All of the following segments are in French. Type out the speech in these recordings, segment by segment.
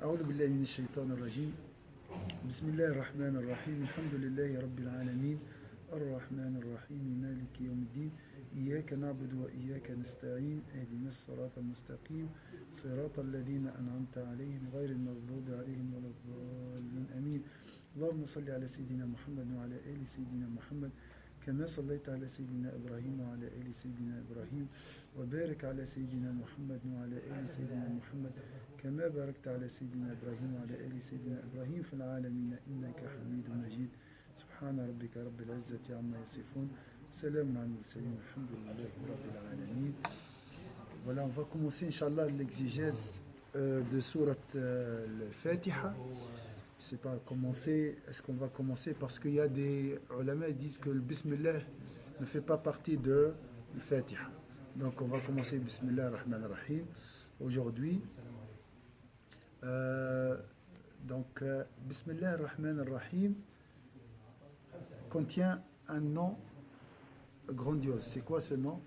أعوذ بالله من الشيطان الرجيم. بسم الله الرحمن الرحيم. الحمد لله رب العالمين الرحمن الرحيم مالك يوم الدين. إياك نعبد وإياك نستعين. اهدنا الصراط المستقيم صراط الذين أنعمت عليهم غير المغضوب عليهم ولا الضالين آمين. اللهم صل على سيدنا محمد وعلى آل سيدنا محمد كما صليت على سيدنا إبراهيم وعلى آل سيدنا إبراهيم وبارك على سيدنا محمد وعلى آل سيدنا محمد كما باركت على سيدنا إبراهيم وعلى آل سيدنا إبراهيم في العالمين إنك حميد مجيد. سبحان ربك رب العزة عما يصفون سلام على المرسلين الحمد لله رب العالمين. Voilà, on va commencer Inch'Allah l'exégèse de sourate al-Fatiha. Je ne sais pas commencer, est-ce qu'on va commencer parce qu'il y a des ulama qui disent que le Bismillah ne fait pas partie de al-Fatiha. Donc on va commencer Bismillah ar-Rahman ar-Rahim aujourd'hui. Bismillah ar-Rahman ar-Rahim contient un nom grandiose. C'est quoi ce nom?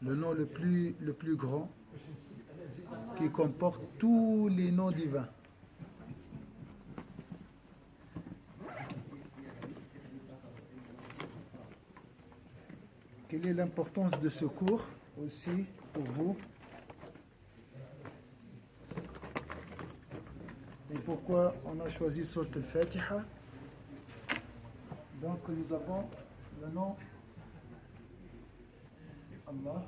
Le nom le plus grand qui comporte tous les noms divins. Quelle est l'importance de ce cours aussi pour vous? Et pourquoi on a choisi Sourate al-Fatiha? Donc nous avons le nom Allah.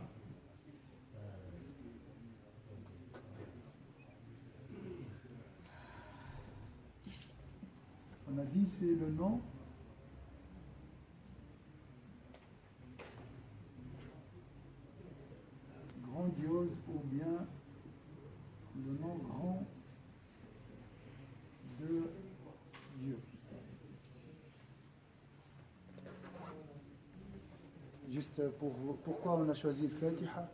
On a dit c'est le nom grandiose ou bien le nom grand de Dieu. Juste pour vous, pourquoi on a choisi le Fatiha?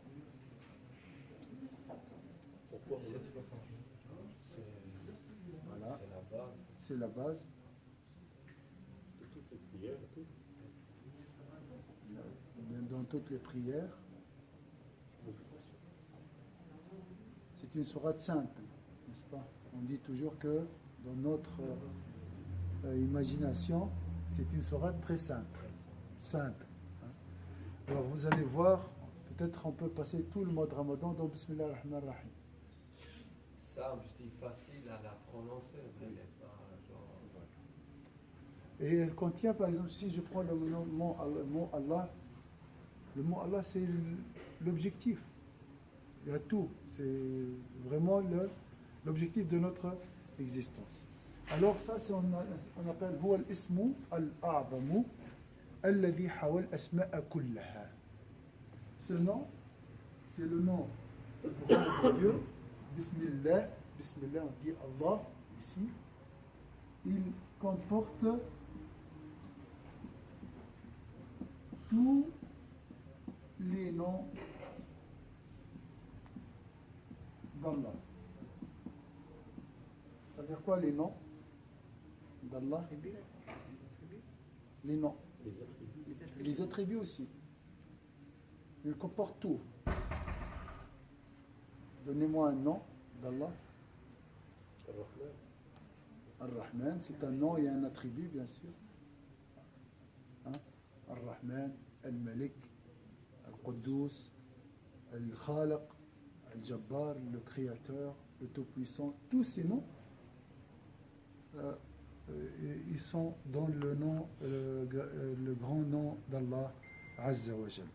Voilà, c'est la base de toutes les prières. Dans toutes les prières. C'est une sourate simple, n'est-ce pas? On dit toujours que dans notre imagination, c'est une sourate très simple. Simple. Alors vous allez voir, peut-être on peut passer tout le mois de Ramadan dans Bismillah ar-Rahman ar-Rahim. Simple, je dis facile à la prononcer, mais Et elle contient, par exemple, si je prends le mot Allah, le mot Allah c'est l'objectif. Il y a tout. C'est vraiment l'objectif de notre existence. Alors ça, on appelle هو الاسم الأعظم الذي حوى الأسماء كلها. Ce nom, c'est le nom de Dieu. Bismillah, Bismillah, on dit Allah ici. Il comporte tous les noms d'Allah. Ça veut dire quoi les noms d'Allah? Les noms. Les attributs aussi. Il comporte tout. Donnez-moi un nom d'Allah. Ar-Rahman, c'est un nom et un attribut, bien sûr. Hein? Ar-Rahman, Al-Malik, Al-Quddus, Al-Khaliq, Al-Jabbar, le Créateur, le Tout-Puissant. Tous ces noms, ils sont dans le nom, le grand nom d'Allah Azza wa Jal.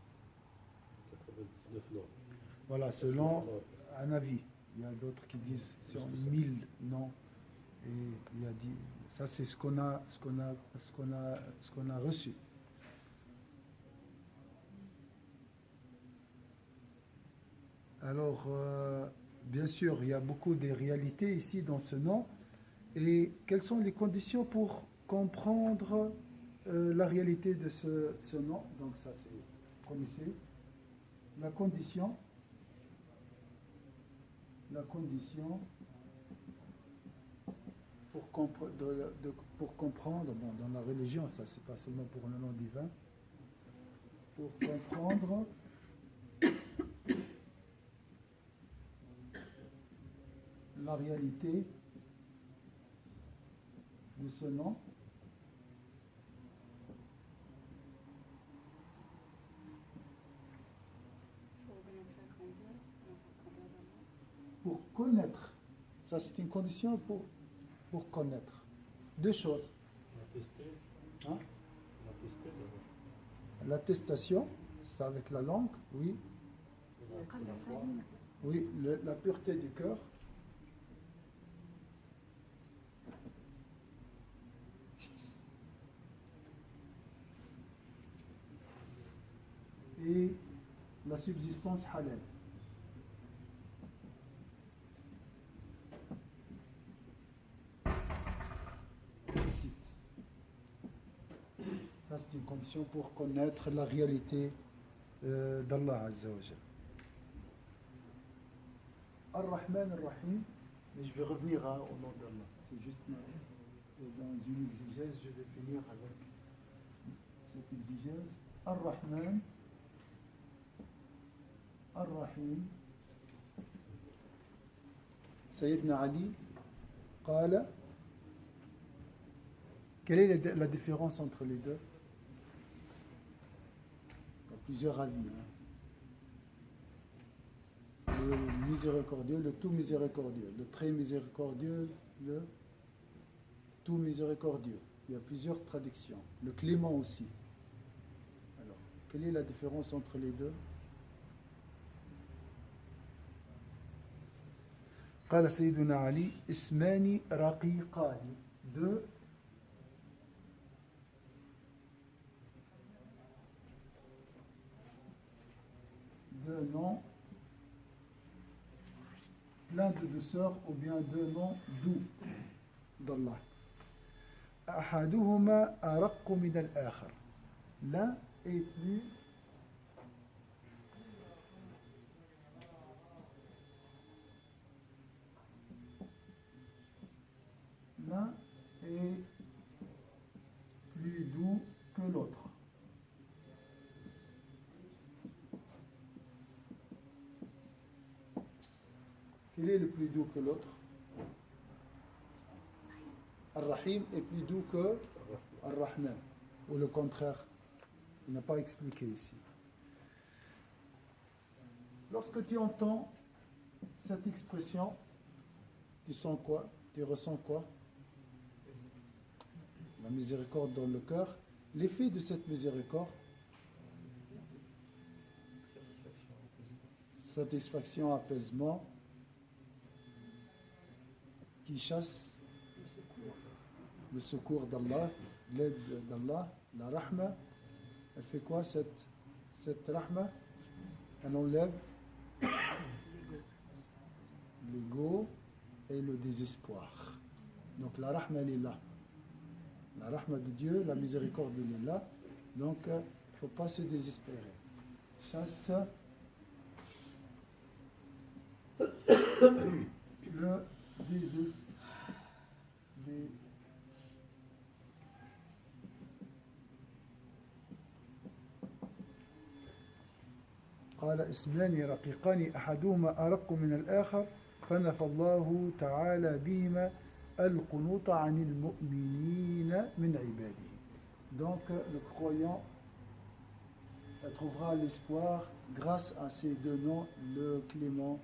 99 noms. Voilà, selon un avis. Il y a d'autres qui disent sur 1000 noms. Et il a dit, ça c'est ce qu'on a reçu. Alors, bien sûr, il y a beaucoup de réalités ici dans ce nom. Et quelles sont les conditions pour comprendre la réalité de ce nom? Donc ça c'est comme ici. La condition pour comprendre, bon, dans la religion, ça c'est pas seulement pour le nom divin, pour comprendre la réalité de ce nom pour connaître. Ça, c'est une condition pour connaître. Deux choses. L'attester, Hein? l'attester d'abord. L'attestation, c'est avec la langue, oui. La foi, Oui, la pureté du cœur. Et la subsistance halal. Licite. Ça, c'est une condition pour connaître la réalité d'Allah Azza wa Jal. Ar-Rahman Ar-Rahim, mais je vais revenir au nom d'Allah. C'est juste dans une exégèse, je vais finir avec cette exégèse. Ar-Rahman Ar-Rahim. Sayyidina Ali قال, quelle est la différence entre les deux? Il y a plusieurs avis. Le miséricordieux, le tout miséricordieux, le très miséricordieux, le tout miséricordieux. Il y a plusieurs traductions. Le clément aussi. Alors, quelle est la différence entre les deux? قال سيدنا علي اسمان رقيقان. Deux noms pleins de douceur ou bien deux noms doux d'Allah. أحدهما أرق من الآخر. L'un est plus doux que l'autre. Quel est le plus doux que l'autre? Ar-Rahim est plus doux que Ar-Rahman, ou le contraire. Il n'a pas expliqué ici. Lorsque tu entends cette expression, tu sens quoi? Tu ressens quoi? La miséricorde dans le cœur. L'effet de cette miséricorde, satisfaction, apaisement, qui chasse le secours d'Allah, l'aide d'Allah, la rahma. Elle fait quoi cette rahma? Elle enlève l'ego et le désespoir. Donc la rahma elle est là. La rahma de Dieu, la miséricorde elle est là. Donc il ne faut pas se désespérer. Chasse le désespoir. قال اسمان رقيقان أحدهما أرق من الآخر فنفى الله تعالى بهما القنوط عن المؤمنين من عباده. Donc le croyant trouvera l'espoir grâce à ces deux noms, le clément,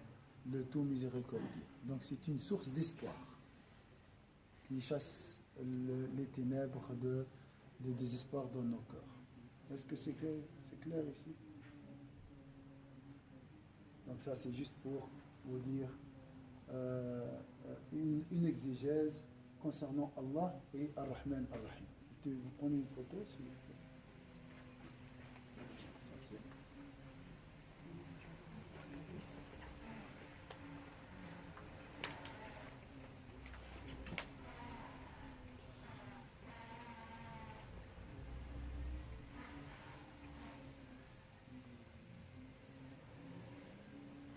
le tout miséricordieux. Donc c'est une source d'espoir qui chasse les ténèbres de désespoir dans nos cœurs. Est-ce que c'est clair ici? Donc ça c'est juste pour vous dire une exégèse concernant Allah et Ar-Rahman Ar-Rahim. Vous prenez une photo s'il vous plaît.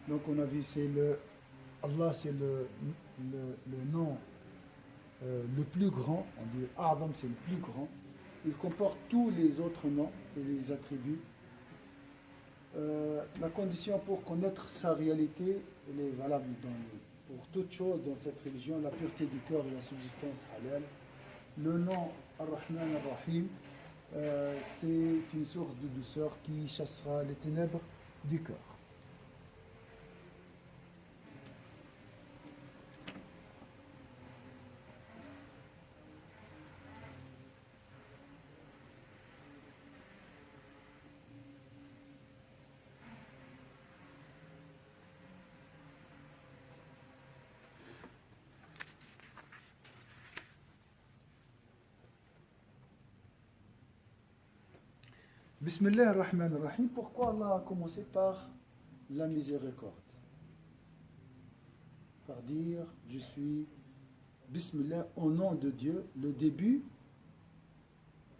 Donc on a vu, Allah c'est le nom le plus grand, on dit A'zam c'est le plus grand, il comporte tous les autres noms et les attributs. La condition pour connaître sa réalité, elle est valable pour toute chose dans cette religion, la pureté du cœur et la subsistance halal. Le nom Ar-Rahman Ar-Rahim, c'est une source de douceur qui chassera les ténèbres du cœur. Bismillah ar-Rahman ar-Rahim. Pourquoi Allah a commencé par la miséricorde? Par dire, je suis Bismillah au nom de Dieu, le début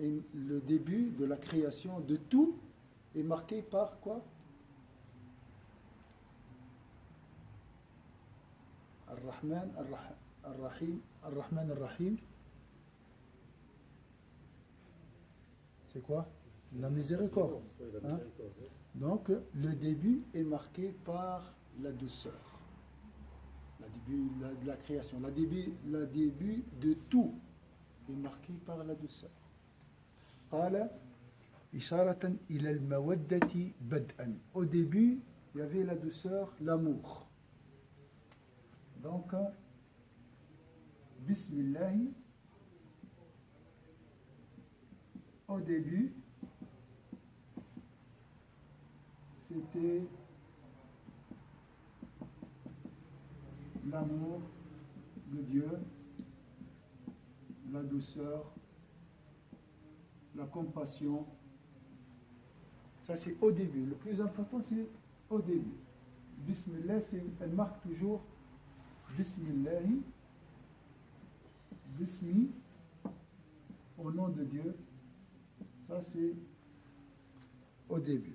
de la création de tout est marqué par quoi? Ar-Rahman ar-Rahim, Ar-Rahman ar-Rahim. C'est quoi? La miséricorde. Hein? Donc, le début est marqué par la douceur. Le début de la création. Le début de tout est marqué par la douceur. قال إشارة إلى المودة بدءا. Au début, il y avait la douceur, l'amour. Donc, Bismillah, au début, c'était l'amour de Dieu, la douceur, la compassion. Ça, c'est au début. Le plus important, c'est au début. Bismillah, elle marque toujours Bismillah, Bismi, au nom de Dieu. Ça, c'est au début.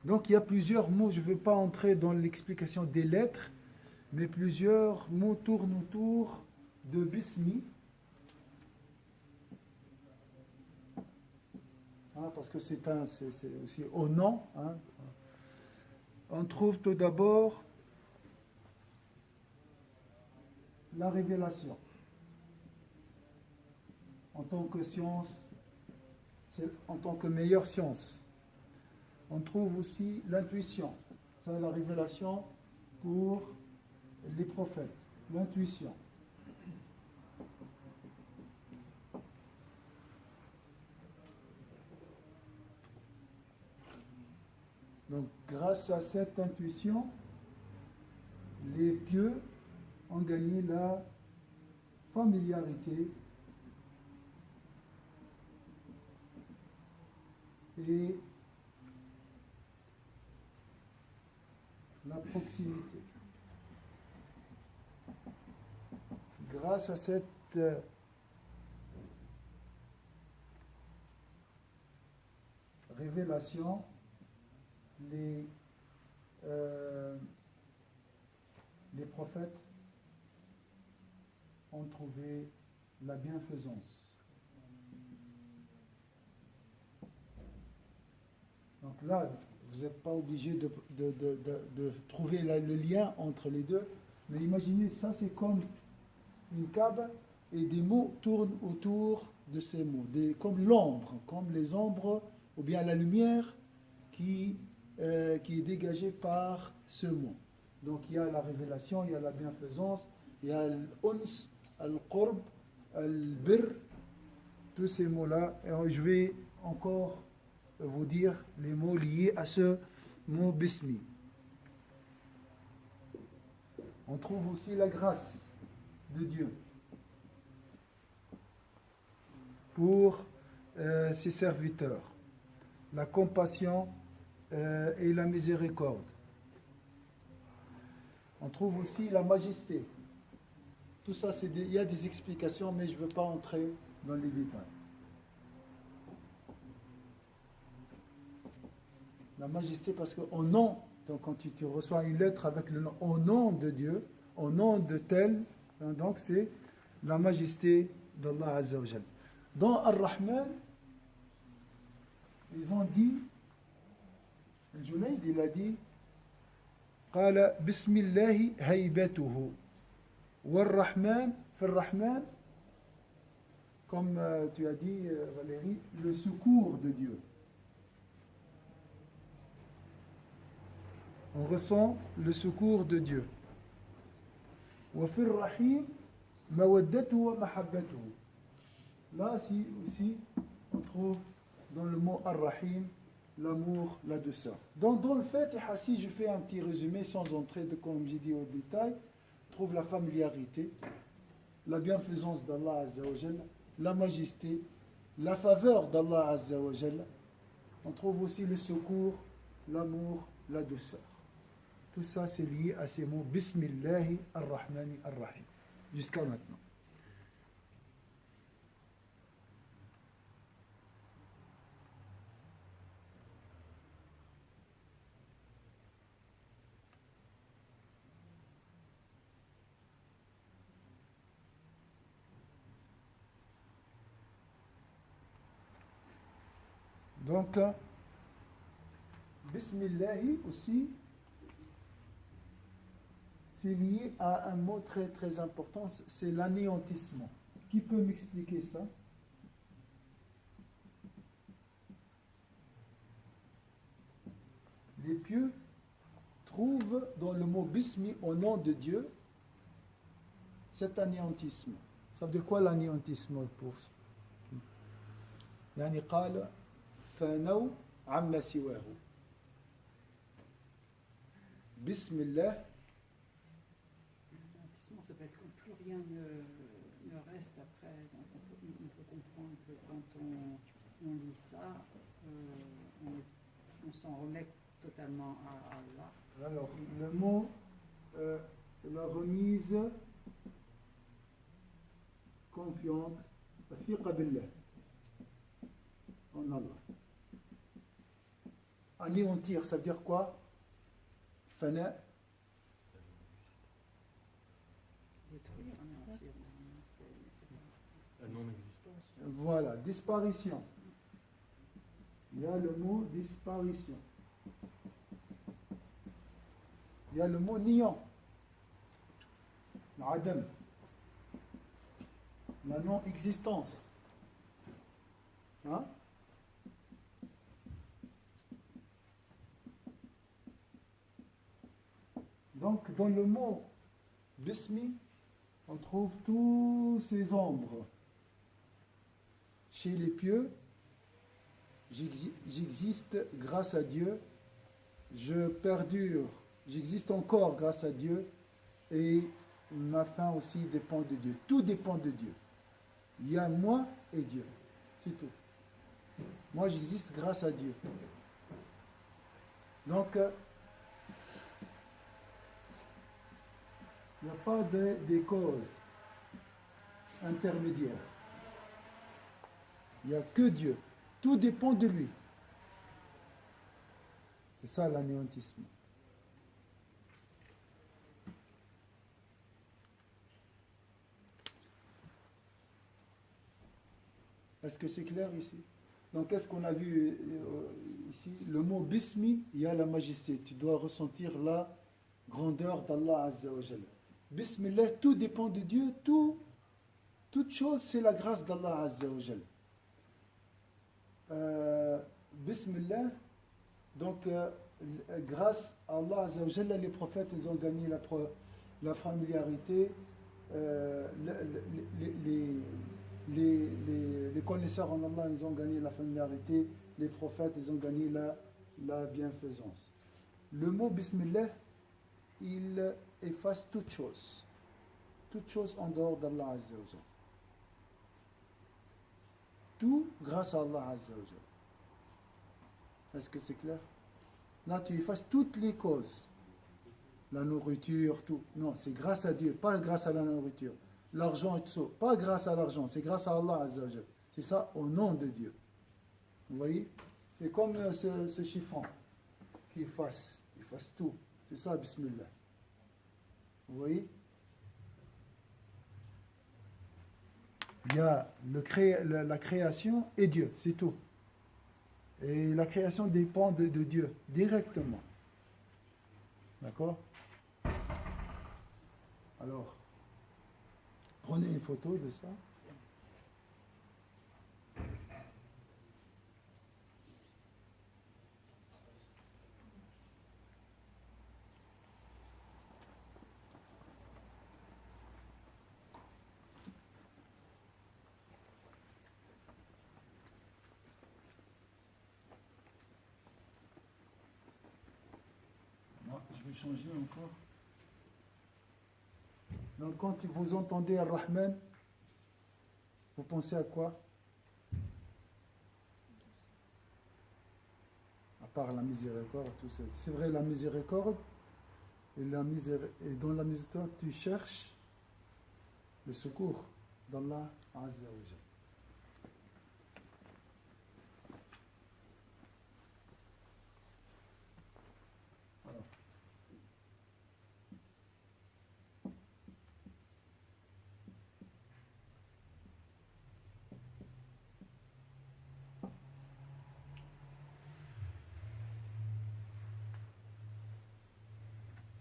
Donc il y a plusieurs mots, je ne vais pas entrer dans l'explication des lettres, mais plusieurs mots tournent autour de Bismi. Hein, parce que c'est aussi au nom. Hein. On trouve tout d'abord la révélation. En tant que science, en tant que meilleure science. On trouve aussi l'intuition. C'est la révélation pour les prophètes. L'intuition. Donc, grâce à cette intuition, les pieux ont gagné la familiarité et la proximité. Grâce à cette révélation, les prophètes ont trouvé la bienfaisance. Donc là, vous n'êtes pas obligé de trouver le lien entre les deux, mais imaginez, ça c'est comme une Kaaba et des mots tournent autour de ces mots, comme l'ombre, comme les ombres, ou bien la lumière qui est dégagée par ce mot. Donc il y a la révélation, il y a la bienfaisance, il y a l'uns, al-qurb, al-birr, tous ces mots-là. Et je vais encore vous dire les mots liés à ce mot Bismi. On trouve aussi la grâce de Dieu pour ses serviteurs, la compassion et la miséricorde. On trouve aussi la majesté. Tout ça, il y a des explications, mais je ne veux pas entrer dans les détails. La majesté, parce qu'au nom, donc quand tu reçois une lettre avec le nom, au nom de Dieu, au nom de tel, donc c'est la majesté d'Allah Azza wa Jal. Dans Ar-Rahman, ils ont dit, Junayd, il a dit, قال بسم الله هيبته والرحمن في الرحمن, comme tu as dit Valérie, le secours de Dieu. On ressent le secours de Dieu. وفي الرحيم مودته ومحبته. Là aussi on trouve dans le mot Ar-Rahim l'amour, la douceur. Donc dans le Fatiha, si je fais un petit résumé sans entrer, comme j'ai dit, au détail, on trouve la familiarité, la bienfaisance d'Allah Azza wa Jalla, la majesté, la faveur d'Allah Azza wa Jalla. On trouve aussi le secours, l'amour, la douceur. Tout ça, c'est lié à ces mots Bismillahi ar-Rahmani ar-Rahim. Jusqu'à maintenant. Donc, Bismillahi aussi, c'est lié à un mot très très important, c'est l'anéantissement. Qui peut m'expliquer ça? Les pieux trouvent dans le mot Bismi, au nom de Dieu, cet anéantissement. Ça veut dire quoi l'anéantissement pour يعني قال فنوا عما سواه بسم الله. L'anéantissement, ça peut être quand plus rien ne reste après. Donc on peut comprendre que quand on lit ça, on s'en remet totalement à Allah. Alors, le mot, la remise confiante, fiqa billah, en Allah. Anéantir, ça veut dire quoi? Fana. Détruire, anéantir, La non-existence. Voilà, disparition. Il y a le mot disparition. Il y a le mot néant. L'adam. La non-existence. Hein? Donc, dans le mot Bismi, on trouve tous ces ombres. Chez les pieux, j'existe grâce à Dieu, je perdure, j'existe encore grâce à Dieu, et ma fin aussi dépend de Dieu. Tout dépend de Dieu. Il y a moi et Dieu. C'est tout. Moi, j'existe grâce à Dieu. Donc, il n'y a pas des causes intermédiaires. Il n'y a que Dieu. Tout dépend de lui. C'est ça l'anéantissement. Est-ce que c'est clair ici? Donc, qu'est-ce qu'on a vu ici? Le mot Bismi, il y a la majesté. Tu dois ressentir la grandeur d'Allah Azza wa Jalla. Bismillah, tout dépend de Dieu. Toute chose, c'est la grâce d'Allah Azza wa Jalla. Bismillah, donc grâce à Allah Azza wa Jalla, les prophètes, ils ont gagné la familiarité, les connaisseurs en Allah, ils ont gagné la familiarité, les prophètes, ils ont gagné la bienfaisance. Le mot Bismillah, il efface toute chose en dehors d'Allah Azza wa Jalla. Tout grâce à Allah Azza wa Jalla. Est-ce que c'est clair? Là, tu effaces toutes les causes. La nourriture, tout. Non, c'est grâce à Dieu, pas grâce à la nourriture. L'argent et tout ça, pas grâce à l'argent, c'est grâce à Allah Azza wa Jalla. C'est ça au nom de Dieu. Vous voyez? C'est comme ce chiffon qui efface tout. C'est ça, Bismillah. Vous voyez? Il y a la création et Dieu, c'est tout. Et la création dépend de Dieu, directement. D'accord? Alors, prenez une photo de ça. Non, je vais changer encore. Donc, quand vous entendez Ar-Rahman, vous pensez à quoi? À part la miséricorde, tout ça. C'est vrai, la miséricorde, et dans la miséricorde, tu cherches le secours d'Allah Azza wa Jal. Alors.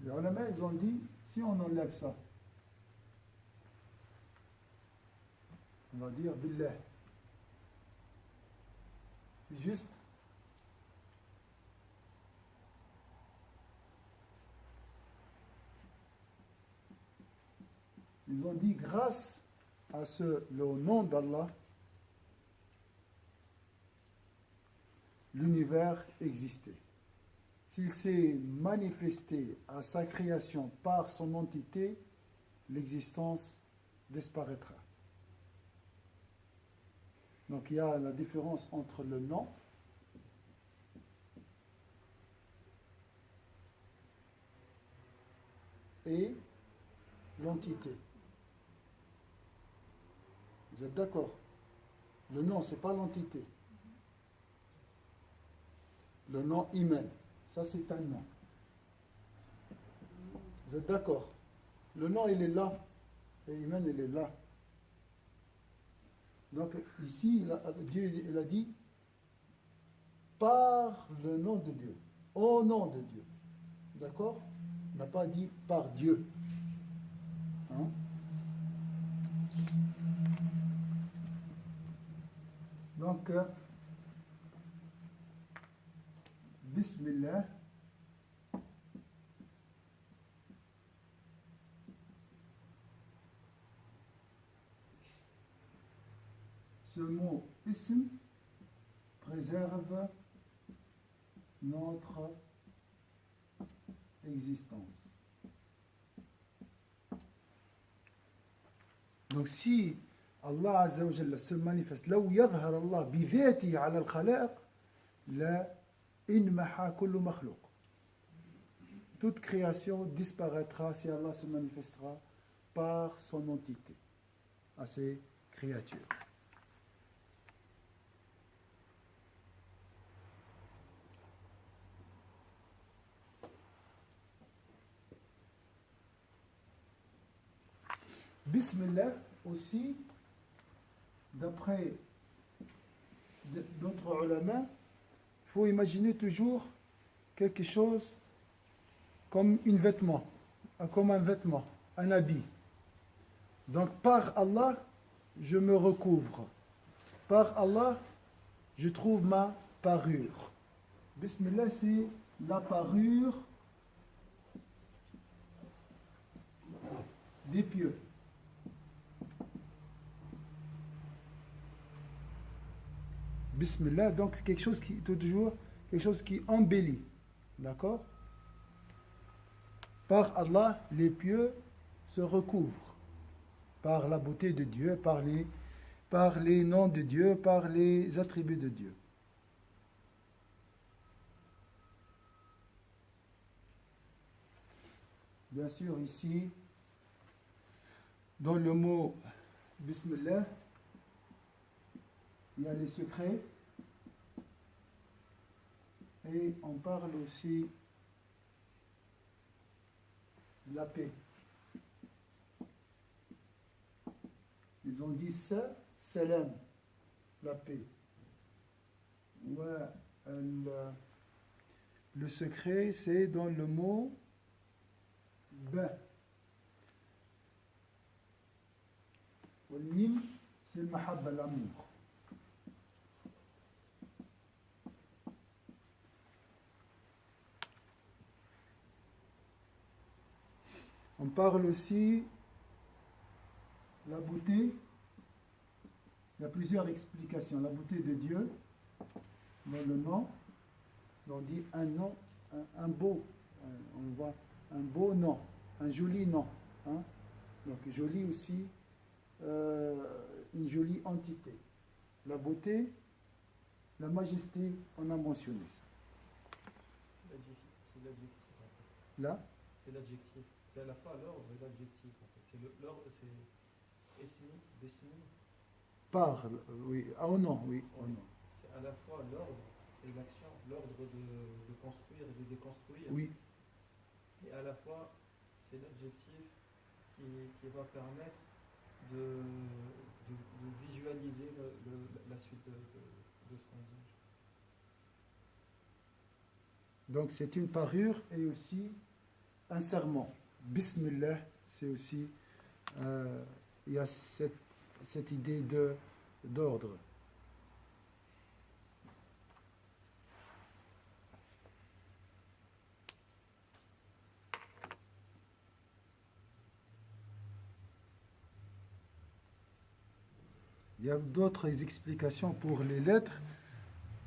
Les ulama, ils ont dit, si on enlève ça, on va dire billah. Juste. Ils ont dit, grâce à le nom d'Allah, l'univers existait. S'il s'est manifesté à sa création par son entité, l'existence disparaîtra. Donc il y a la différence entre le nom et l'entité. Vous êtes d'accord? Le nom, ce n'est pas l'entité. Le nom Iman, ça c'est un nom. Vous êtes d'accord? Le nom, il est là. Et Iman, il est là. Donc ici, Dieu il a dit par le nom de Dieu, au nom de Dieu. D'accord? Il n'a pas dit par Dieu. Hein? Donc, Bismillah. Ce mot ism préserve notre existence. Donc si Allah Azza wa Jalla se manifeste là où يظهر الله بذاته على الخلائق لا انمحى كل مخلوق. Toute création disparaîtra si Allah se manifestera par son entité à ses créatures. Bismillah aussi, d'après d'autres ulama, il faut imaginer toujours quelque chose comme un vêtement, un habit. Donc par Allah, je me recouvre. Par Allah, je trouve ma parure. Bismillah, c'est la parure des pieux. Bismillah, donc c'est quelque chose qui embellit. D'accord? Par Allah, les pieux se recouvrent. Par la beauté de Dieu, par les noms de Dieu, par les attributs de Dieu. Bien sûr, ici, dans le mot Bismillah, il y a les secrets et on parle aussi de la paix. Ils ont dit ça, salam, la paix. Wa Le secret, c'est dans le mot ba. Wal-mim, c'est le mahabba, l'amour. On parle aussi la beauté. Il y a plusieurs explications. La beauté de Dieu dans le nom. On dit un nom, un beau. On voit un beau nom, un joli nom. Hein? Donc joli aussi, une jolie entité. La beauté, la majesté, on a mentionné ça. C'est l'adjectif. Là, C'est l'adjectif. C'est à la fois l'ordre et l'adjectif. En fait. L'ordre, c'est esmi, besmi. parle, oui, au nom, oui, au nom. C'est à la fois l'ordre et l'action, l'ordre de construire et de déconstruire. Oui, Et à la fois, c'est l'adjectif qui va permettre de visualiser la suite de ce qu'on dit. donc c'est une parure et aussi un serment. Bismillah, c'est aussi, il y a cette idée d'ordre. Il y a d'autres explications pour les lettres.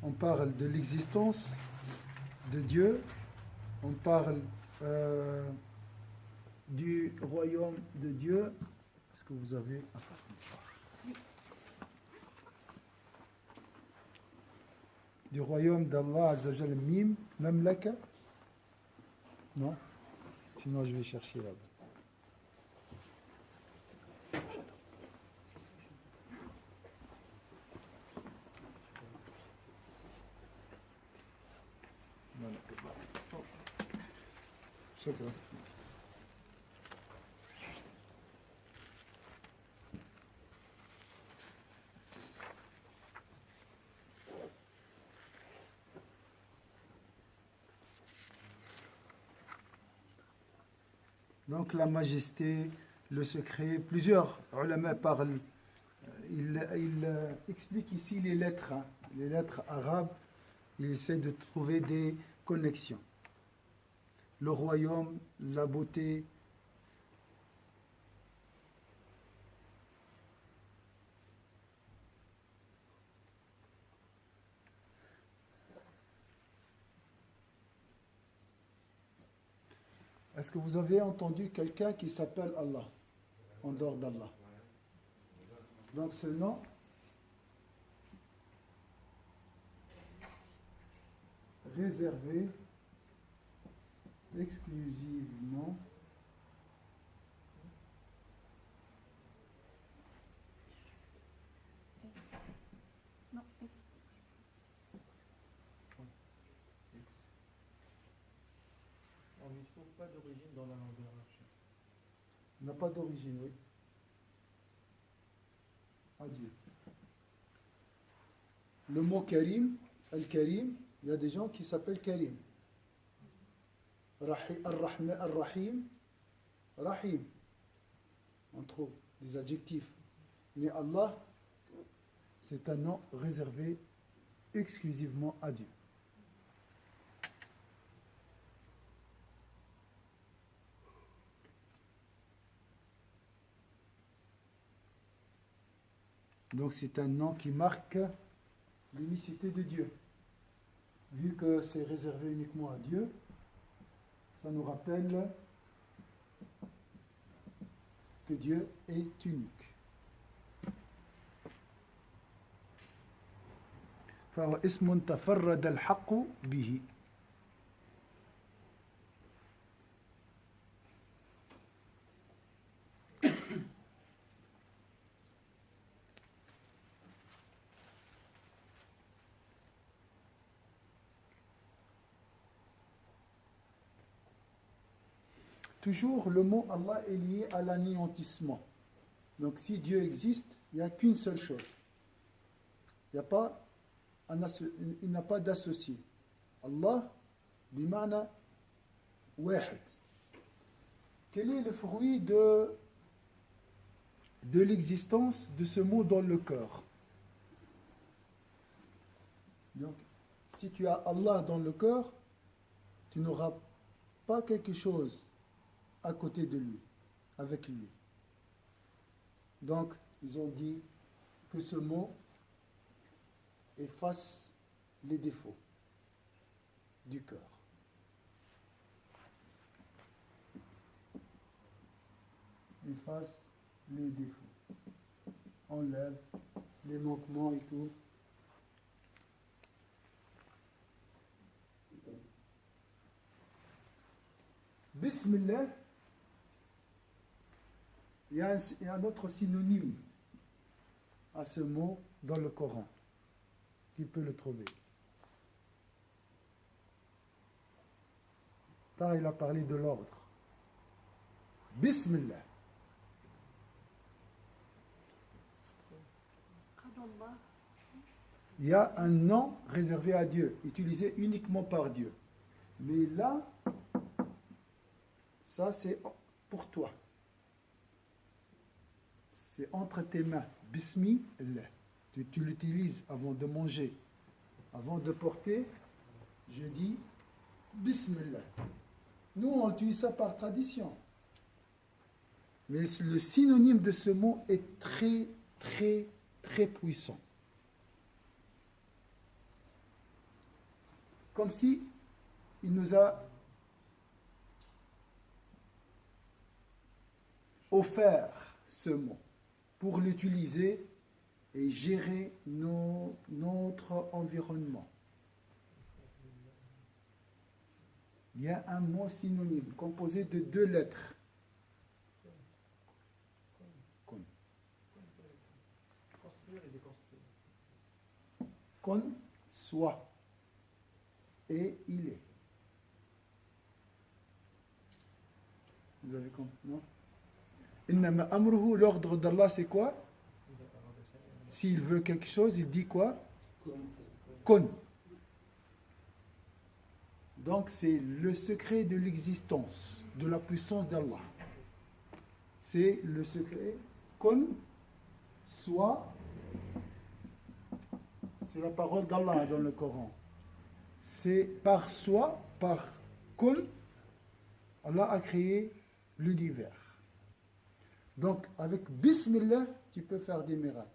On parle de l'existence de Dieu. On parle du royaume de Dieu. Est-ce que vous avez... Du royaume d'Allah Azzawajal Mim, Mamlaka? Non? Sinon je vais chercher là-bas. شكرا. Donc la majesté, le secret, plusieurs ulama parlent, il explique ici les lettres, hein, les lettres arabes, il essaie de trouver des connexions. Le royaume, la beauté. Est-ce que vous avez entendu quelqu'un qui s'appelle Allah, en dehors d'Allah? Donc ce nom, réservé exclusivement Non, S. On ne trouve pas d'origine dans la langue arabe. n'a pas d'origine, oui. Adieu. Le mot Karim, Al-Karim, il y a des gens qui s'appellent Karim. Ar-Rahim, Rahim. On trouve des adjectifs. Mais Allah, c'est un nom réservé exclusivement à Dieu. Donc c'est un nom qui marque l'unicité de Dieu. Vu que c'est réservé uniquement à Dieu, ça nous rappelle que Dieu est unique. فهو اسم تفرد الحق به. Toujours, le mot Allah est lié à l'anéantissement. Donc, si Dieu existe, il n'y a qu'une seule chose. Il n'y a pas il n'a pas d'associé. Allah, bima'na wahid. Quel est le fruit de l'existence de ce mot dans le cœur? Donc, si tu as Allah dans le cœur, tu n'auras pas quelque chose à côté de lui, avec lui. Donc, ils ont dit que ce mot efface les défauts du cœur. Efface les défauts. Enlève les manquements et tout. Bismillah, il y a un autre synonyme à ce mot dans le Coran. Qui peut le trouver? Là, il a parlé de l'ordre. Bismillah. Il y a un nom réservé à Dieu, utilisé uniquement par Dieu. Mais là, ça c'est pour toi. C'est entre tes mains. Bismillah. Tu l'utilises avant de manger, avant de porter. Je dis Bismillah. Nous, on utilise ça par tradition. Mais le synonyme de ce mot est très, très, très puissant. Comme si il nous a offert ce mot pour l'utiliser et gérer notre environnement. Il y a un mot synonyme composé de 2 lettres. Kun. Construire et déconstruire. Kun, soit. Et il est. Vous avez compris, non? Innama amruhu, l'ordre d'Allah, c'est quoi? S'il veut quelque chose, il dit quoi? Kun. Donc c'est le secret de l'existence, de la puissance d'Allah. C'est le secret. Kun, soit. C'est la parole d'Allah dans le Coran. C'est par soi, par kun, Allah a créé l'univers. Donc, avec Bismillah, tu peux faire des miracles.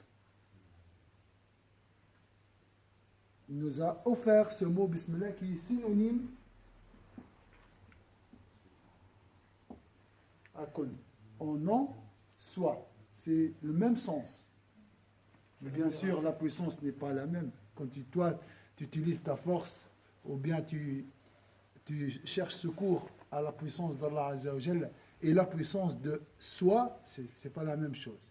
Il nous a offert ce mot Bismillah qui est synonyme à kun. En nom, soit. C'est le même sens. Mais bien sûr, la puissance n'est pas la même. Quand toi, tu utilises ta force, ou bien tu cherches secours à la puissance d'Allah Azza wa Jalla, et la puissance de soi, c'est pas la même chose.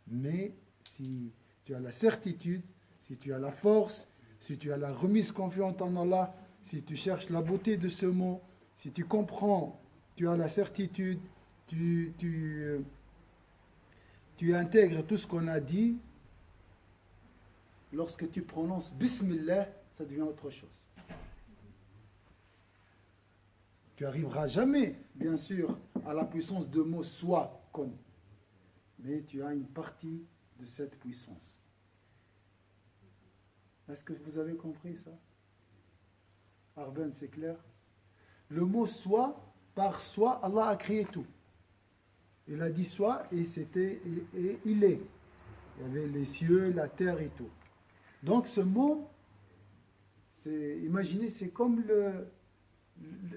Mais si tu as la certitude, si tu as la force, si tu as la remise confiante en Allah, si tu cherches la beauté de ce mot, si tu comprends, tu as la certitude, tu intègres tout ce qu'on a dit, lorsque tu prononces Bismillah, ça devient autre chose. Tu n'arriveras jamais, bien sûr, à la puissance de mot soit, kon. Mais tu as une partie de cette puissance. Est-ce que vous avez compris ça? Arben, c'est clair? Le mot soit, par soi, Allah a créé tout. Il a dit soit et et il est. Il y avait les cieux, la terre et tout. Donc ce mot, imaginez, c'est comme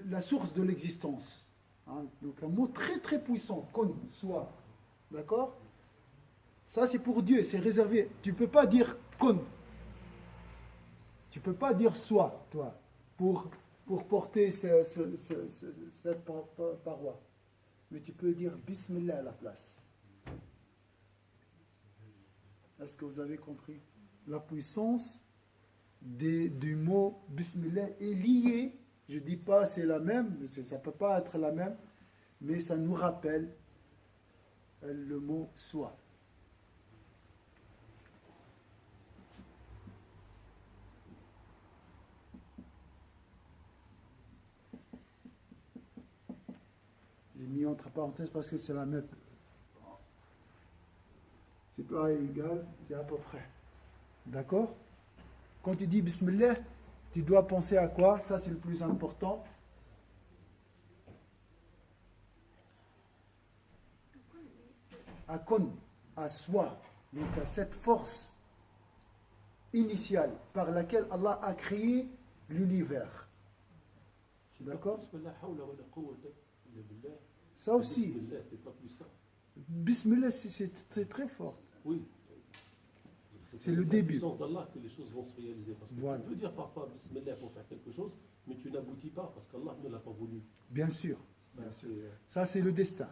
la source de l'existence. Hein? Donc un mot très très puissant, kon, soit. D'accord? Ça c'est pour Dieu, c'est réservé. Tu ne peux pas dire kon. Tu ne peux pas dire soit, toi, pour porter cette paroi. Mais tu peux dire Bismillah à la place. Est-ce que vous avez compris? La puissance du mot Bismillah est liée. Je ne dis pas c'est la même, ça ne peut pas être la même, mais ça nous rappelle le mot soit. entre parenthèses parce que c'est la même. C'est pas égal, c'est à peu près. D'accord? Quand tu dis Bismillah, tu dois penser à quoi? Ça, c'est le plus important. À Kun, à soi, donc à cette force initiale par laquelle Allah a créé l'univers. D'accord? Ça aussi. Bismillah, c'est très fort. Oui. C'est le la début. puissance d'Allah que les choses vont se réaliser. Parce que Voilà. tu peux dire parfois Bismillah pour faire quelque chose, mais tu n'aboutis pas parce qu'Allah ne l'a pas voulu. Bien sûr. Ben, Ça, c'est le destin.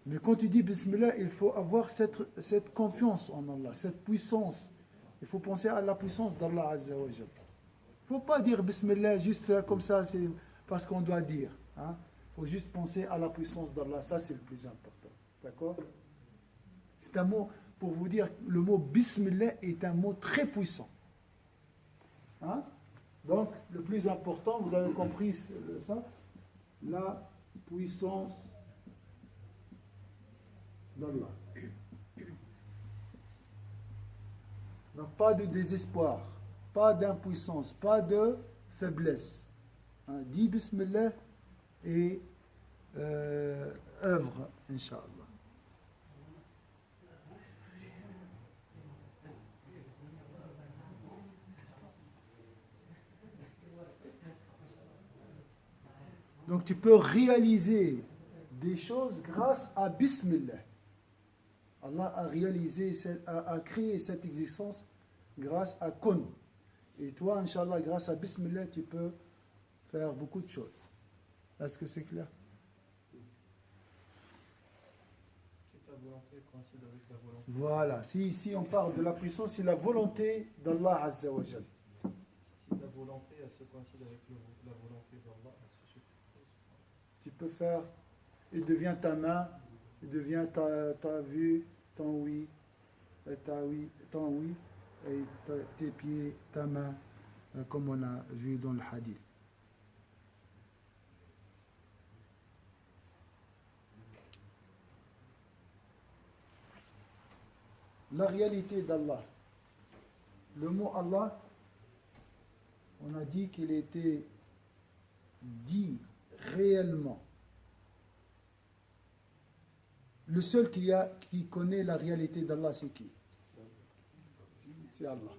Mais quand tu dis Bismillah, il faut avoir cette confiance en Allah, cette puissance. Il faut penser à la puissance d'Allah Azza wa Jal. Il ne faut pas dire Bismillah juste comme ça, c'est parce qu'on doit dire. Il faut juste penser à la puissance d'Allah. Ça, c'est le plus important. D'accord? C'est un mot, pour vous dire, le mot Bismillah est un mot très puissant. Donc, le plus important, vous avez compris ça, la puissance d'Allah. Donc, pas de désespoir, pas d'impuissance, pas de faiblesse. Dis Bismillah et œuvre, Inch'Allah. Donc tu peux réaliser des choses grâce à Bismillah. Allah a réalisé, a créé cette existence grâce à Kun. Et toi, Inch'Allah, grâce à Bismillah, tu peux faire beaucoup de choses. Est-ce que c'est clair? Si ta volonté coïncide avec la volonté. Voilà. Si ici on parle de la puissance, c'est la volonté d'Allah Azza wa Jal. Si la volonté elle se coïncide avec la volonté d'Allah, elle se superpose. Tu peux faire, il devient ta main, il devient ta vue, ton oui, ton oui, et tes pieds, ta main, comme on a vu dans le hadith. La réalité d'Allah. Le mot Allah, on a dit qu'il était dit réellement. Le seul qui connaît la réalité d'Allah, c'est qui? C'est Allah.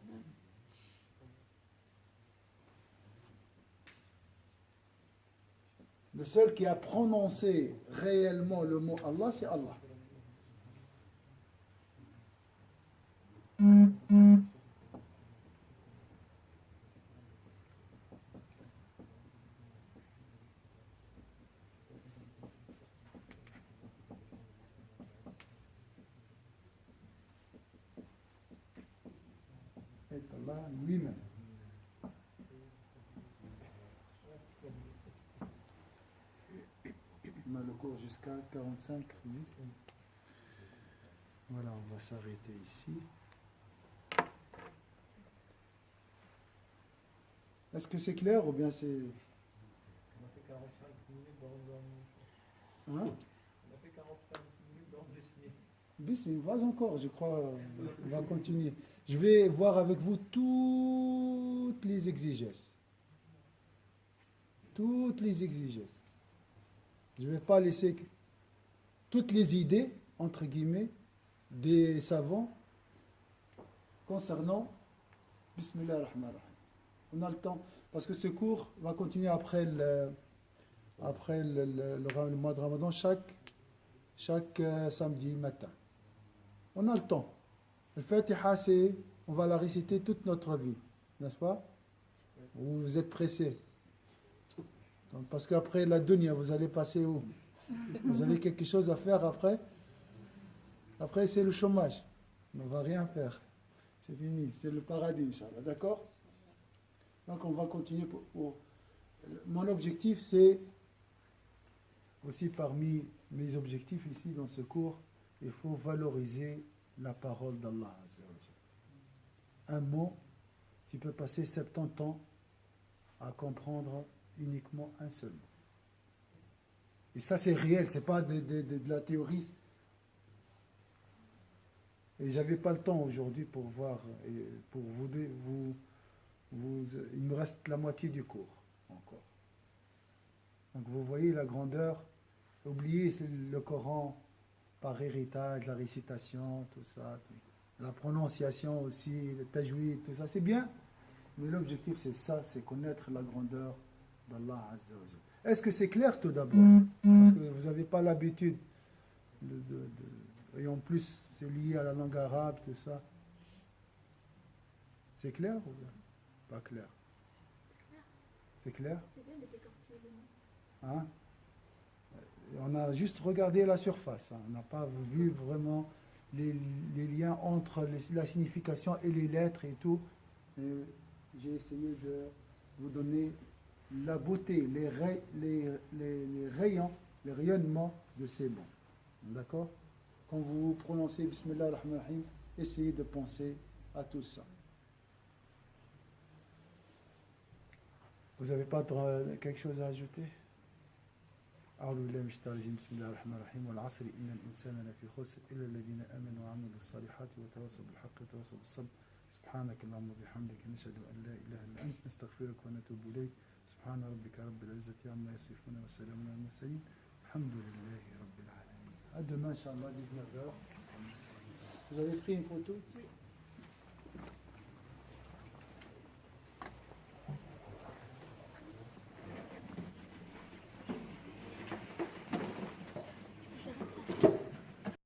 Le seul qui a prononcé réellement le mot Allah, c'est Allah. Et Allah lui-même. On a le cours jusqu'à 45 minutes. Voilà, on va s'arrêter ici. Est-ce que c'est clair ou bien c'est... On a fait 45 minutes dans le Hein? On a fait 45 minutes dans le dessiné. Bismillah, pas encore, je crois. On va continuer. Je vais voir avec vous toutes les exégèses. Toutes les exégèses. Je ne vais pas laisser toutes les idées, entre guillemets, des savants concernant Bismillah ar-Rahman ar-Rahim. On a le temps, parce que ce cours va continuer après le mois de Ramadan, chaque samedi matin. On a le temps. Le Fatiha, on va la réciter toute notre vie, n'est-ce pas? Vous êtes pressés. Donc, parce qu'après la dunya, vous allez passer où? Vous avez quelque chose à faire après? Après, c'est le chômage. On ne va rien faire. C'est fini. C'est le paradis, Inch'Allah. D'accord? Donc, on va continuer. Mon objectif, c'est aussi parmi mes objectifs ici dans ce cours, il faut valoriser la parole d'Allah. Un mot, tu peux passer 70 ans à comprendre uniquement un seul mot. Et ça, c'est réel, c'est pas de la théorie. Et j'avais pas le temps aujourd'hui pour voir, et pour il me reste la moitié du cours encore. Donc vous voyez la grandeur. Oubliez le Coran par héritage, la récitation, tout ça, la prononciation aussi, le tajwid, tout ça, c'est bien. Mais l'objectif c'est ça, c'est connaître la grandeur d'Allah Azza wa Jalla. Est-ce que c'est clair tout d'abord? Parce que vous n'avez pas l'habitude et en plus c'est lié à la langue arabe, tout ça. C'est clair ou bien pas clair? C'est clair? C'est bien de décortiquer le nom. Hein? On a juste regardé la surface, hein. On n'a pas vu vraiment les liens entre la signification et les lettres et tout. Et j'ai essayé de vous donner la beauté, les rayons, les rayonnements de ces mots. D'accord? Quand vous prononcez Bismillah ar-Rahman ar-Rahim, essayez de penser à tout ça. Vous n'avez pas quelque chose à ajouter? أعوذ بالله من الشيطان الرجيم بسم الله الرحمن الرحيم والعصر إن الإنسان لفي خسر إلا الذين آمنوا وعملوا الصالحات وتواصوا بالحق وتواصوا بالصبر سبحانك اللهم وبحمدك نشهد أن لا إله إلا أنت نستغفرك ونتوب إليك سبحان ربك رب العزة عما يصفون وسلام على المرسلين الحمد لله رب العالمين. À demain, Inch'Allah, 19h. Vous avez pris une photo?